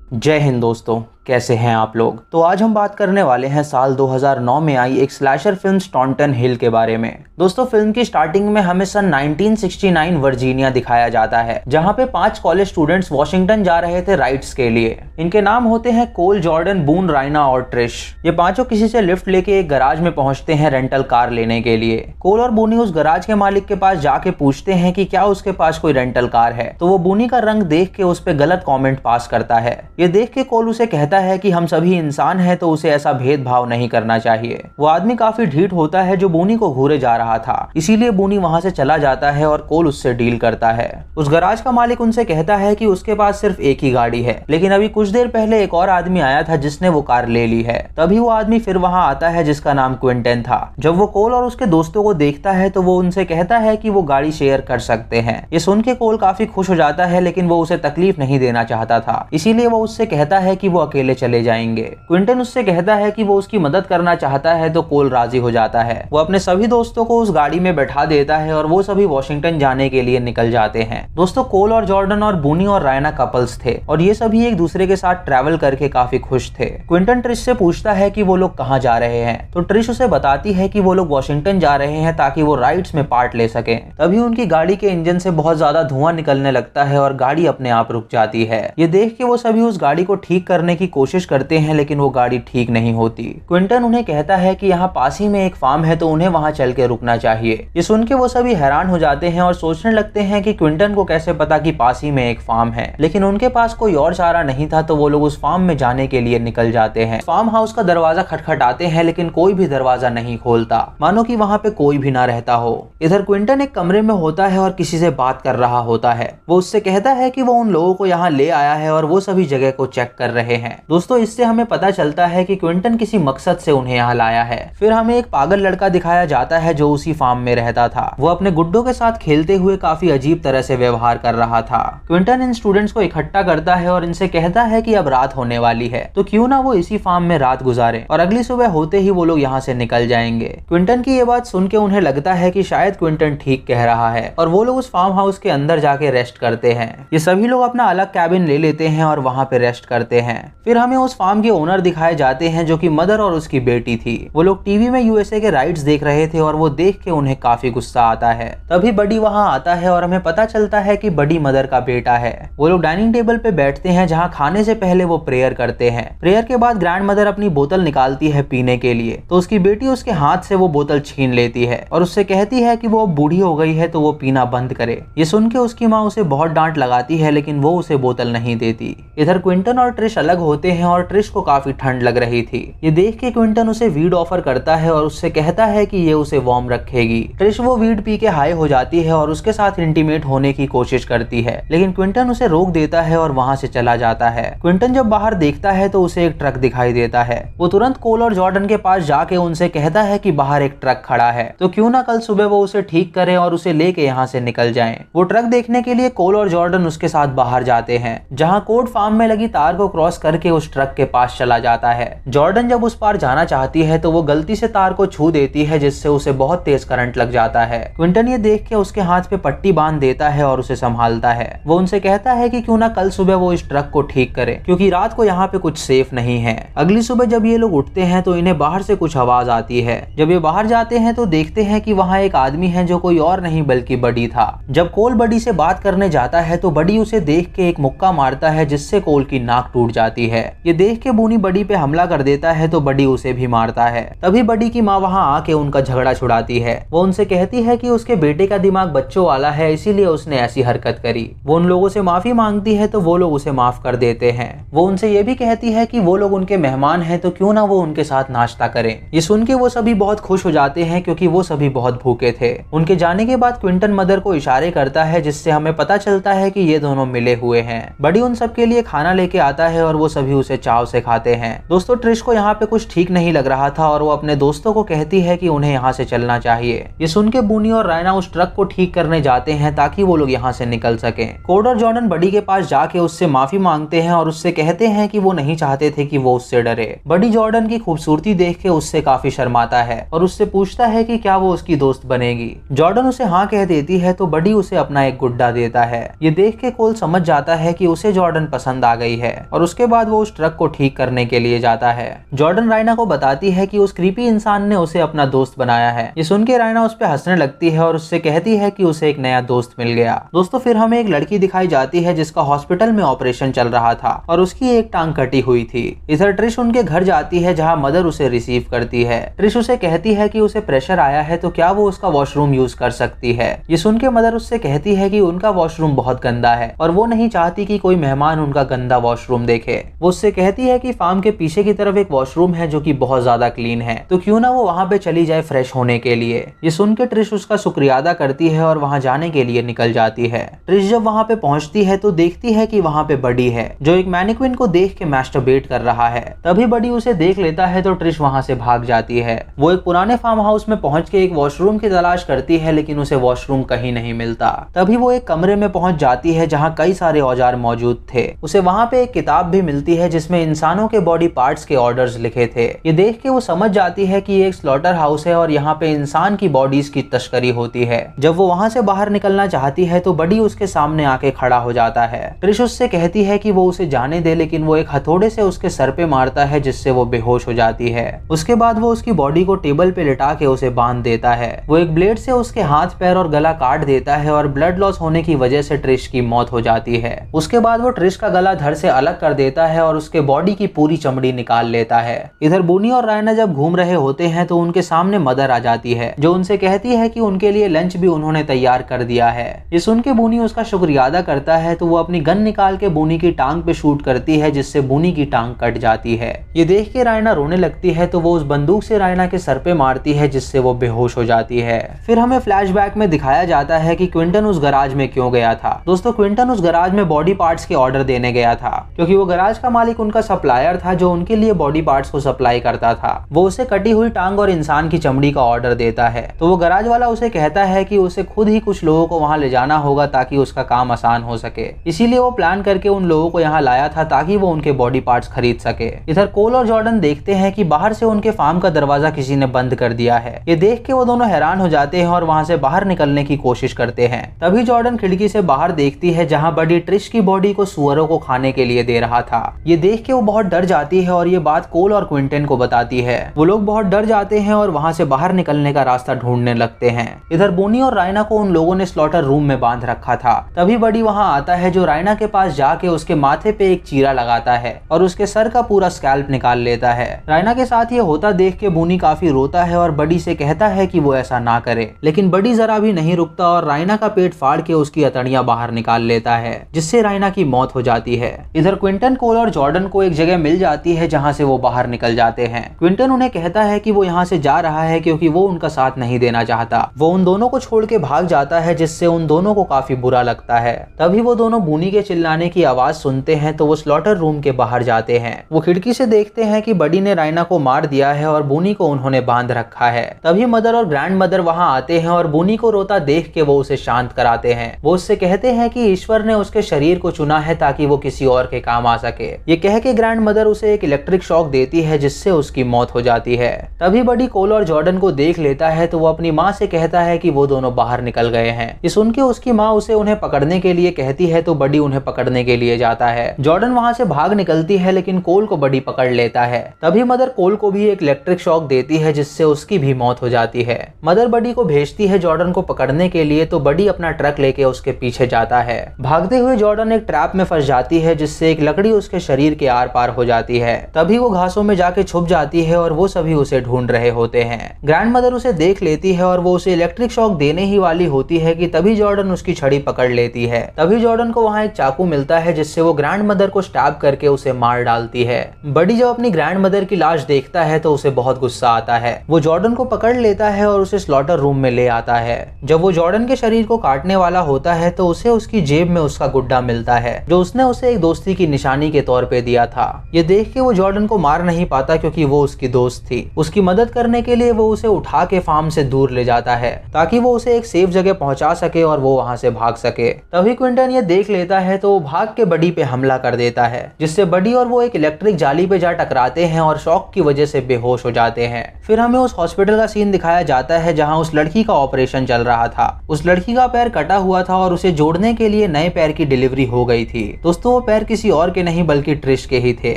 जय हिंद दोस्तों, कैसे हैं आप लोग। तो आज हम बात करने वाले हैं साल 2009 में आई एक स्लैशर फिल्म स्टॉन्टन हिल के बारे में। दोस्तों, फिल्म की स्टार्टिंग में हमें सन 1969 वर्जीनिया दिखाया जाता है, जहां पे 5 कॉलेज स्टूडेंट्स वॉशिंगटन जा रहे थे राइड्स के लिए। इनके नाम होते हैं कोल, जॉर्डन, बून, रायना और ट्रिश। ये पांचों किसी से लिफ्ट लेके एक गराज में पहुंचते हैं रेंटल कार लेने के लिए। कोल और बूनी उस गराज के मालिक के पास जाके पूछते हैं कि क्या उसके पास कोई रेंटल कार है, तो वो बूनी का रंग देख के उस पर गलत कॉमेंट पास करता है। ये देख के कोल उसे कहता है कि हम सभी इंसान हैं, तो उसे ऐसा भेदभाव नहीं करना चाहिए। वो आदमी काफी ढीठ होता है जो बूनी को घूरे जा रहा था, इसीलिए बूनी वहां से चला जाता है और कोल उससे डील करता है। उस गराज का मालिक उनसे कहता है कि उसके पास सिर्फ एक ही गाड़ी है, लेकिन अभी कुछ देर पहले एक और आदमी आया था जिसने वो कार ले ली है। तभी वो आदमी फिर वहां आता है जिसका नाम क्विंटन था। जब वो कोल और उसके दोस्तों को देखता है तो वो उनसे कहता है कि वो गाड़ी शेयर कर सकते हैं। ये सुन के कोल काफी खुश हो जाता है, लेकिन वो उसे तकलीफ नहीं देना चाहता था, इसीलिए वो उससे कहता है कि वो अकेले चले जाएंगे। क्विंटन उससे कहता है कि वो उसकी मदद करना चाहता है, तो कोल राजी हो जाता है। वो अपने सभी दोस्तों को उस गाड़ी में बैठा देता है और वो सभी वॉशिंगटन जाने के लिए निकल जाते हैं। दोस्तों, कोल और जॉर्डन और बूनी और रायना कपल्स थे और ये सभी एक दूसरे के साथ ट्रैवल करके काफी खुश थे। क्विंटन ट्रिश से पूछता है कि वो लोग कहाँ जा रहे हैं, तो ट्रिश उसे बताती है कि वो लोग वॉशिंगटन जा रहे हैं ताकि वो राइड्स में पार्ट ले सकें। तभी उनकी गाड़ी के इंजन से बहुत ज्यादा धुआं निकलने लगता है और गाड़ी अपने आप रुक जाती है। ये देख के वो सभी उस गाड़ी को ठीक करने की कोशिश करते हैं, लेकिन वो गाड़ी ठीक नहीं होती। क्विंटन उन्हें कहता है कि यहाँ पास ही में एक फार्म है, तो उन्हें वहां चल के रुकना चाहिए। ये सुन के वो सभी हैरान हो जाते हैं और सोचने लगते हैं कि क्विंटन को कैसे पता कि पास ही में एक फार्म है, लेकिन उनके पास कोई और चारा नहीं था, तो वो लोग उस फार्म में जाने के लिए निकल जाते हैं। फार्म हाउस का दरवाजा खटखटाते हैं, लेकिन कोई भी दरवाजा नहीं खोलता, मानो कि वहां पे कोई भी ना रहता हो। इधर क्विंटन एक कमरे में होता है और किसी से बात कर रहा होता है। वो उससे कहता है कि वो उन लोगों को यहाँ ले आया है और वो सभी जगह को चेक कर रहे हैं। दोस्तों, इससे हमें पता चलता है कि क्विंटन किसी मकसद से उन्हें यहाँ लाया है। फिर हमें एक पागल लड़का दिखाया जाता है जो उसी फार्म में रहता था। वो अपने गुड्डों के साथ खेलते हुए काफी अजीब तरह से व्यवहार कर रहा था। क्विंटन इन स्टूडेंट्स को इकट्ठा करता है और इनसे कहता है कि अब रात होने वाली है, तो क्यों ना वो इसी फार्म में रात गुजारे और अगली सुबह होते ही वो लोग यहाँ से निकल जाएंगे। क्विंटन की ये बात सुन के उन्हें लगता है कि शायद क्विंटन ठीक कह रहा है और वो लोग उस फार्म हाउस के अंदर जाके रेस्ट करते हैं। ये सभी लोग अपना अलग कैबिन ले लेते हैं और वहाँ पे रेस्ट करते हैं। फिर हमें उस फार्म के ओनर दिखाए जाते हैं जो कि मदर और उसकी बेटी थी। वो लोग टीवी में यूएसए के राइड्स देख रहे थे और वो देख के उन्हें काफी गुस्सा आता है। तभी बडी वहां आता है और हमें पता चलता है कि बडी मदर का बेटा है। वो लोग डाइनिंग टेबल पे बैठते हैं जहां खाने से पहले वो प्रेयर करते हैं। प्रेयर के बाद ग्रैंड मदर अपनी बोतल निकालती है पीने के लिए, तो उसकी बेटी उसके हाथ से वो बोतल छीन लेती है और उससे कहती है कि वो अब बूढ़ी हो गई है तो वो पीना बंद करे। ये सुन के उसकी माँ उसे बहुत डांट लगाती है, लेकिन वो उसे बोतल नहीं देती। इधर क्विंटन और ट्रिश अलग होते हैं और ट्रिश को काफी ठंड लग रही थी। ये देख के क्विंटन उसे वीड ऑफर करता है और उससे कहता है कि ये उसे वार्म रखेगी। ट्रिश वो वीड पी के हाई हो जाती है और उसके साथ इंटीमेट होने की कोशिश करती है, लेकिन क्विंटन उसे रोक देता है और वहां से चला जाता है। क्विंटन जब बाहर देखता है तो उसे एक ट्रक दिखाई देता है। वो तुरंत कोल और जॉर्डन के पास जाके उनसे कहता है कि बाहर एक ट्रक खड़ा है, तो क्यों ना कल सुबह वो उसे ठीक करे और उसे लेके यहाँ से निकल जाएं। वो ट्रक देखने के लिए कोल और जॉर्डन उसके साथ बाहर जाते हैं, जहाँ कोड फार्म में लगी तार को क्रॉस करके उस ट्रक के पास चला जाता है। जॉर्डन जब उस पार जाना चाहती है तो वो गलती से तार को छू देती है, जिससे उसे बहुत तेज करंट लग जाता है। क्विंटन ये देख के उसके हाथ पे पट्टी बांध देता है और उसे संभालता है। वो उनसे कहता है कि क्यों ना कल सुबह वो इस ट्रक को ठीक करे, क्योंकि रात को यहाँ पे कुछ सेफ नहीं है। अगली सुबह जब ये लोग उठते हैं तो इन्हें बाहर से कुछ आवाज आती है। जब ये बाहर जाते हैं तो देखते हैं कि वहाँ एक आदमी है जो कोई और नहीं बल्कि बडी था। जब कोल बडी से बात करने जाता है तो बडी उसे देख के एक मुक्का मारता है, जिससे कोल की नाक टूट जाती है। ये देख के बूनी बडी पे हमला कर देता है तो बडी उसे भी मारता है। तभी बडी की माँ वहाँ आके उनका झगड़ा छुड़ाती है। वो उनसे कहती है कि उसके बेटे का दिमाग बच्चों वाला है, इसीलिए उसने ऐसी हरकत करी। वो उन लोगों से माफी मांगती है तो वो लोग उसे माफ कर देते हैं। वो उनसे ये भी कहती है कि वो लोग उनके मेहमान हैं, तो क्यों ना वो उनके साथ नाश्ता करें। ये सुन के वो सभी बहुत खुश हो जाते हैं, क्योंकि वो सभी बहुत भूखे थे। उनके जाने के बाद क्विंटन मदर को इशारे करता है, जिससे हमें पता चलता है कि ये दोनों मिले हुए हैं। बडी उन सब के लिए खाना लेके आता है और वो सभी सभी उसे चाव से खाते हैं। दोस्तों ट्रिश को यहाँ पे कुछ ठीक नहीं लग रहा था और वो अपने दोस्तों को कहती है कि उन्हें यहाँ से चलना चाहिए। ये सुन के बूनी और रायना उस ट्रक को ठीक करने जाते हैं ताकि वो लोग यहाँ से निकल सकें। कोड और जॉर्डन बडी के पास जाके उससे माफी मांगते हैं और उससे कहते हैं कि वो नहीं चाहते थे कि वो उससे डरे। बडी जॉर्डन की खूबसूरती देख के उससे काफी शर्माता है और उससे पूछता है कि क्या वो उसकी दोस्त बनेगी। जॉर्डन उसे हाँ कह देती है तो बडी उसे अपना एक गुड्डा देता है। ये देख के कोल समझ जाता है कि उसे जॉर्डन पसंद आ गई है और उसके बाद वो उस ट्रक को ठीक करने के लिए जाता है। जॉर्डन रायना को बताती है कि उस क्रीपी इंसान ने उसे अपना दोस्त बनाया है। ये सुन के रायना उस पर हंसने लगती है और उससे कहती है कि उसे एक नया दोस्त मिल गया। दोस्तों फिर हमें एक लड़की दिखाई जाती है जिसका हॉस्पिटल में ऑपरेशन चल रहा था और उसकी एक टांग कटी हुई थी। इधर ट्रिश उनके घर जाती है जहाँ मदर उसे रिसीव करती है। ट्रिश उसे कहती है कि उसे प्रेशर आया है तो क्या वो उसका वॉशरूम यूज कर सकती है। ये सुन के मदर उससे कहती है कि उनका वॉशरूम बहुत गंदा है और वो नहीं चाहती कि कोई मेहमान उनका गंदा वॉशरूम देखे। वो उससे कहती है कि फार्म के पीछे की तरफ एक वॉशरूम है जो कि बहुत ज्यादा क्लीन है, तो क्यों ना वो वहाँ पे चली जाए फ्रेश होने के लिए। ये सुन के ट्रिश उसका शुक्रिया अदा करती है और वहाँ जाने के लिए निकल जाती है। ट्रिश जब वहाँ पे पहुँचती है तो देखती है कि वहाँ पे बडी है जो एक मैनिक्विन को देख के मैस्टरबेट कर रहा है। तभी बडी उसे देख लेता है तो ट्रिश वहाँ से भाग जाती है। वो एक पुराने फार्म हाउस में पहुँच के एक वॉशरूम की तलाश करती है लेकिन उसे वॉशरूम कहीं नहीं मिलता। तभी वो एक कमरे में पहुँच जाती है जहाँ कई सारे औजार मौजूद थे। उसे वहाँ पे एक किताब भी मिलती है जिसमें इंसानों के बॉडी पार्ट्स के ऑर्डर्स लिखे थे। ये देख के वो समझ जाती है कि ये एक स्लॉटर हाउस है और यहाँ पे इंसान की बॉडीज की तस्करी होती है। जब वो वहाँ से बाहर निकलना चाहती है तो बडी उसके सामने आके खड़ा हो जाता है। ट्रिश उससे कहती है कि वो उसे जाने दे लेकिन वो एक हथौड़े से उसके सर पे मारता है जिससे वो बेहोश हो जाती है। उसके बाद वो उसकी बॉडी को टेबल पे लिटा के उसे बांध देता है। वो एक ब्लेड से उसके हाथ पैर और गला काट देता है और ब्लड लॉस होने की वजह से ट्रिश की मौत हो जाती है। उसके बाद वो ट्रिश का गला धड़ से अलग कर देता है और उसके बॉडी की पूरी चमड़ी निकाल लेता है। इधर बूनी और रायना जब घूम रहे होते हैं तो उनके सामने मदर आ जाती है जो उनसे कहती है कि उनके लिए लंच भी उन्होंने तैयार कर दिया है। ये सुन के बूनी उसका शुक्रिया अदा करता है तो वो अपनी गन निकाल के बूनी की टांग पे शूट करती है जिससे बूनी की टांग कट जाती है। ये देख के रायना रोने लगती है तो वो उस बंदूक से रायना के सर पे मारती है जिससे वो बेहोश हो जाती है। फिर हमें फ्लैशबैक में दिखाया जाता है कि क्विंटन उस गराज में क्यों गया था। दोस्तों क्विंटन उस गराज में बॉडी पार्ट्स के ऑर्डर देने गया था क्योंकि वो गराज का मालिक उनका सप्लायर था जो उनके लिए बॉडी पार्ट्स को सप्लाई करता था। वो उसे कटी हुई टांग और इंसान की चमड़ी का ऑर्डर देता है तो वो गराज वाला उसे कहता है कि उसे खुद ही कुछ लोगों को वहां ले जाना होगा ताकि उसका काम आसान हो सके। इसीलिए वो प्लान करके उन लोगों को यहाँ लाया था ताकि वो उनके बॉडी पार्ट्स खरीद सके। इधर कोल और जॉर्डन देखते हैं कि बाहर से उनके फार्म का दरवाजा किसी ने बंद कर दिया है। ये देख के वो दोनों हैरान हो जाते हैं और वहाँ से बाहर निकलने की कोशिश करते हैं। तभी जॉर्डन खिड़की से बाहर देखती है जहाँ बडी ट्रिश की बॉडी को सुअरों को खाने के लिए दे रहा था। ये देख के वो बहुत डर जाती है और ये बात कोल और क्विंटन को बताती है। वो लोग बहुत डर जाते हैं और वहाँ से बाहर निकलने का रास्ता ढूंढने लगते हैं। इधर बूनी और रायना को उन लोगों ने स्लॉटर रूम में बांध रखा था। तभी बडी वहाँ आता है जो रायना के पास जाके उसके माथे पे एक चीरा लगाता है और उसके सर का पूरा स्कैल्प निकाल लेता है। रायना के साथ ये होता देख के बूनी काफी रोता है और बडी से कहता है कि वो ऐसा ना करे, लेकिन बडी जरा भी नहीं रुकता और रायना का पेट फाड़ के उसकी अतड़ियां बाहर निकाल लेता है जिससे रायना की मौत हो जाती है। इधर क्विंटन, कोल और जॉर्डन को एक जगह मिल जाती है जहाँ से वो बाहर निकल जाते हैं। क्विंटन उन्हें कहता है कि वो यहाँ से जा रहा है क्योंकि वो उनका साथ नहीं देना चाहता। वो उन दोनों को छोड़ के भाग जाता है जिससे उन दोनों को काफी बुरा लगता है। तभी वो दोनों बूनी के चिल्लाने की आवाज सुनते हैं तो वो स्लॉटर रूम के बाहर जाते हैं। वो खिड़की से देखते हैं कि बडी ने रायना को मार दिया है और बूनी को उन्होंने बांध रखा है। तभी मदर और ग्रैंड मदर वहाँ आते हैं और बूनी को रोता देख के वो उसे शांत कराते हैं। वो उससे कहते हैं कि ईश्वर ने उसके शरीर को चुना है ताकि वो किसी और के काम आ सके। ये कह के ग्रैंड मदर उसे एक इलेक्ट्रिक शॉक देती है जिससे उसकी मौत हो जाती है। तभी बडी कोल और जॉर्डन को देख लेता है तो वो अपनी माँ से कहता है कि वो दोनों बाहर निकल गए हैं। ये सुन के उसकी माँ उसे उन्हें पकड़ने के लिए कहती है तो बडी उन्हें पकड़ने के लिए जाता है। जॉर्डन वहाँ से भाग निकलती है लेकिन कोल को बडी पकड़ लेता है। तभी मदर कोल को भी एक इलेक्ट्रिक शॉक देती है जिससे उसकी भी मौत हो जाती है। मदर बडी को भेजती है जॉर्डन को पकड़ने के लिए तो बडी अपना ट्रक लेके उसके पीछे जाता है। भागते हुए जॉर्डन एक ट्रैप में फंस जाती है जिससे एक लकड़ी उसके शरीर के आर पार हो जाती है। तभी वो घासों में जाके छुप जाती है और वो सभी उसे ढूंढ रहे होते हैं। ग्रैंड मदर उसे देख लेती है और वो उसे इलेक्ट्रिक शॉक देने ही वाली होती है कि तभी जॉर्डन उसकी छड़ी पकड़ लेती है। तभी जॉर्डन को वहाँ एक चाकू मिलता है जिससे वो ग्रैंड मदर को स्टैब करके उसे मार डालती है। बडी जब अपनी ग्रैंड मदर की लाश देखता है तो उसे बहुत गुस्सा आता है। वो जॉर्डन को पकड़ लेता है और उसे स्लॉटर रूम में ले आता है। जब वो जॉर्डन के शरीर को काटने वाला होता है तो उसे उसकी जेब में उसका गुड्डा मिलता है जो उसने उसे एक दोस्ती की की निशानी के तौर पे दिया था। ये देख के वो जॉर्डन को मार नहीं पाता क्योंकि वो उसकी दोस्त थी। उसकी मदद करने के लिए वो उसे उठा के फार्म से दूर ले जाता है ताकि वो उसे एक सेफ जगह पहुंचा सके और वो वहां से भाग सके। तभी क्विंटन ये देख लेता है तो वो भाग के बडी पे हमला कर देता है, जिससे बडी और वो एक इलेक्ट्रिक जाली पे जा टकराते हैं और शॉक की वजह से बेहोश हो जाते हैं। फिर हमें उस हॉस्पिटल का सीन दिखाया जाता है जहां उस लड़की का ऑपरेशन चल रहा था। उस लड़की का पैर कटा हुआ था और उसे जोड़ने के लिए नए पैर की डिलीवरी हो गई थी। दोस्तों वो पैर किसी और के नहीं बल्कि ट्रिश के ही थे,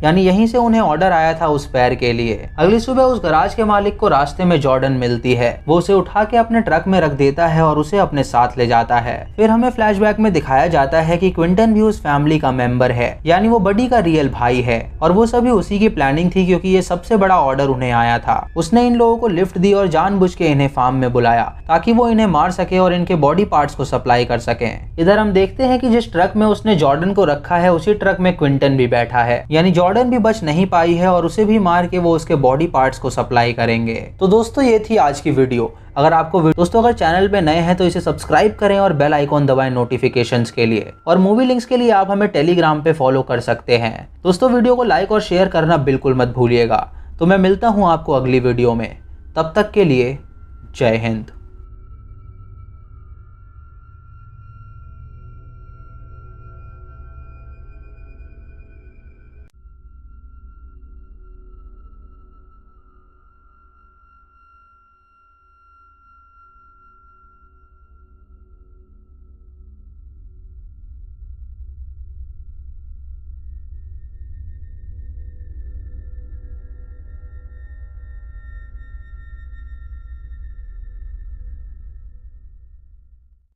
यानी यहीं से उन्हें ऑर्डर आया था उस पैर के लिए। अगली सुबह उस गराज के मालिक को रास्ते में जॉर्डन मिलती है। वो उसे उठा के अपने ट्रक में रख देता है और उसे अपने साथ ले जाता है। फिर हमें फ्लैशबैक में दिखाया जाता है कि क्विंटन भी उस फैमिली का मेंबर है, यानी वो बडी का रियल भाई है और वो सभी उसी की प्लानिंग थी क्योंकि ये सबसे बड़ा ऑर्डर उन्हें आया था। उसने इन लोगों को लिफ्ट दी और जानबूझ के इन्हें फार्म में बुलाया ताकि वो इन्हें मार सके और इनके बॉडी पार्ट्स को सप्लाई कर सके। इधर हम देखते हैं कि जिस ट्रक में उसने जॉर्डन को रखा है उसी ट्रक में क्विंटन भी बैठा है, यानी जॉर्डन भी बच नहीं पाई है और उसे भी मार के वो उसके बॉडी पार्ट्स को सप्लाई करेंगे। तो दोस्तों ये थी आज की वीडियो। अगर चैनल पे नए हैं तो इसे सब्सक्राइब करें और बेल आइकॉन दबाएं नोटिफिकेशंस के लिए, और मूवी लिंक्स के लिए आप हमें टेलीग्राम पे फॉलो कर सकते हैं। दोस्तों वीडियो को लाइक और शेयर करना बिल्कुल मत भूलिएगा। तो मैं मिलता हूँ आपको अगली वीडियो में, तब तक के लिए जय हिंद।